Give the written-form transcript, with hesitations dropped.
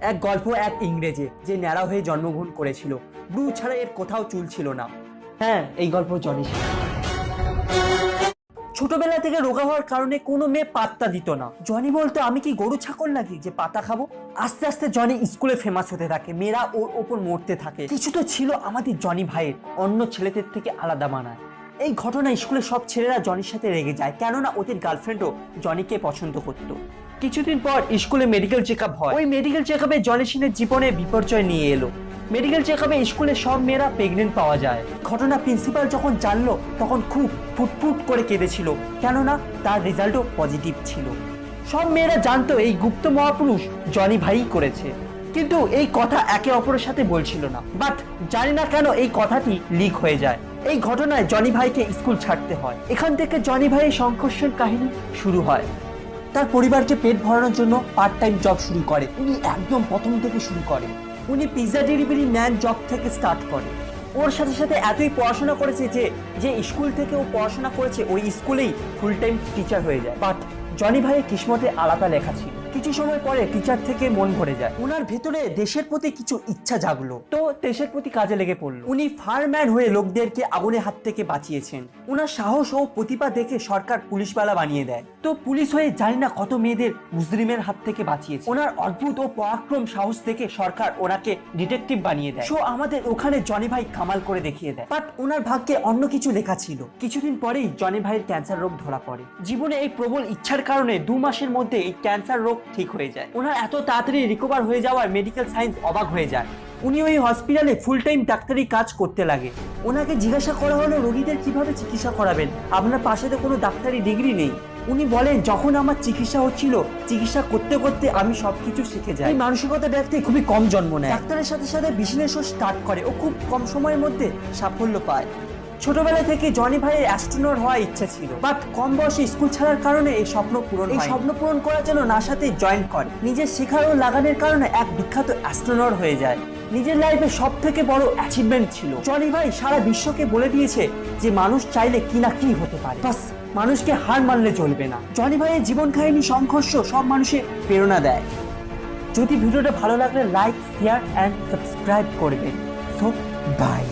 এক গল্প এক ইংরেজে যে ন্যাড়া হয়ে জন্মগ্রহণ করেছিল, ব্রু ছাড়া এর কোথাও চুল ছিল না। হ্যাঁ, এই গল্প জনি। ছোটবেলা থেকে রোগা হওয়ার কারণে কোনো মেয়ে পাত্তা দিত না। জনি বলতো, আমি কি গরু ছাগল নাকি যে পাতা খাবো। আস্তে আস্তে জনি স্কুলে ফেমাস হতে থাকে, মেয়েরা ওর ওপর মরতে থাকে। কিছু তো ছিল আমাদের জনি ভাইয়ের, অন্য ছেলেদের থেকে আলাদা মানায়। এই ঘটনা স্কুলে সব ছেলেরা জনির সাথে রেগে যায়, কেননা ওদের গার্লফ্রেন্ডও জনিকে পছন্দ করতো। কিছুদিন পর স্কুলে মেডিকেল চেক আপ হয়। ওই মেডিকেল চেক আপে জনি সিনের জীবনে বিপর্যয় নিয়ে এলো। মেডিকেল চেক আপে স্কুলে সব মেয়েরা প্রেগনেন্ট পাওয়া যায়। ঘটনা প্রিন্সিপাল যখন জানলো তখন খুব ফুটফুট করে কেঁদেছিল, কেননা তার রেজাল্টও পজিটিভ ছিল। সব মেয়েরা জানতো এই গুপ্ত মহাপুরুষ জনি ভাই করেছে, কিন্তু এই কথা একে অপরের সাথে বলছিল না। বাট জানি না কেন এই কথাটি লিক হয়ে যায়। এই ঘটনায় জনি ভাইকে স্কুল ছাড়তে হয়। এখান থেকে জনি ভাইয়ের সংঘর্ষের কাহিনী শুরু হয়। তার পরিবারকে পেট ভরানোর জন্য পার্ট টাইম জব শুরু করে। উনি একদম প্রথম থেকে শুরু করেন। উনি পিৎজা ডেলিভারি ম্যান জব থেকে স্টার্ট করেন। ওর সাথে সাথে এতই পড়াশোনা করেছে যে স্কুল থেকে ও পড়াশোনা করেছে ওই স্কুলেই ফুল টাইম টিচার হয়ে যায়। বাট জনি ভাইয়ের কিসমতে আলাদা লেখা ছিল। কিছু সময় পরে টিচার থেকে মন ভরে যায়। ওনার ভেতরে দেশের প্রতি কিছু ইচ্ছা জাগলো, তো দেশের প্রতি কাজে লেগে পড়লো। উনি ফায়ারম্যান হয়ে লোকদেরকে আগুনের হাত থেকে বাঁচিয়েছেন। ওনার সাহস ও প্রতিভা দেখে সরকার পুলিশওয়ালা বানিয়ে দেয়। তো পুলিশ হয়ে জানি না কত মেয়েদের মুসলিমের হাত থেকে বাঁচিয়েছে। ওনার অদ্ভুত ও পরাক্রম সাহস দেখে সরকার ওনাকে ডিটেকটিভ বানিয়ে দেয়। সো আমাদের ওখানে জনি ভাই কামাল করে দেখিয়ে দেয়। বাট ওনার ভাগ্যে অন্য কিছু লেখা ছিল। কিছুদিন পরেই জনি ভাইয়ের ক্যান্সার রোগ ধরা পড়ে। জীবনে এই প্রবল ইচ্ছার কারণে 2 মাসের মধ্যে এই ক্যান্সার রোগ ঠিক হয়ে যায়। ওনার এত তাড়াতাড়ি রিকভার হয়ে যাওয়ার মেডিকেল সায়েন্স অবাক হয়ে যায়। উনি ওই হসপিটালে ফুল টাইম ডাক্তারি কাজ করতে লাগে। ওনাকে জিজ্ঞাসা করা হলো, রোগীদের কিভাবে চিকিৎসা করাবেন, আপনার পাশে তো কোনো ডাক্তারি ডিগ্রি নেই। উনি বলেন, যখন আমার চিকিৎসা হচ্ছিল, চিকিৎসা করতে করতে আমি সবকিছু শিখে যাই। এই মানসিকতা ব্যক্তি খুবই কম জন্ম নেয়। ডাক্তারের সাথে সাথে বিজনেসও স্টার্ট করে। ও খুব কম সময়ের মধ্যে সাফল্য পায়। ছোটবেলা থেকে জনি ভাইয়ের অ্যাস্ট্রোনট হওয়ার ইচ্ছা ছিল, বাট কম বয়সে স্কুল ছাড়ার কারণে এই স্বপ্ন পূরণ করার জন্য নাসাতে জয়েন করে। নিজের শেখার ও লাগানোর কারণে এক বিখ্যাত অ্যাস্ট্রোনট হয়ে যায়। নিজের লাইফে সব থেকে বড় অ্যাচিভমেন্ট ছিল। জনি ভাই সারা বিশ্বকে বলে দিয়েছে যে মানুষ চাইলে কি না কি হতে পারে, বাস মানুষকে হার মানলে চলবে না। জনি ভাইয়ের জীবন কাহিনী সংঘর্ষ সব মানুষের প্রেরণা দেয়। যদি ভিডিওটা ভালো লাগলে লাইক, শেয়ার এন্ড সাবস্ক্রাইব করবেন। So by.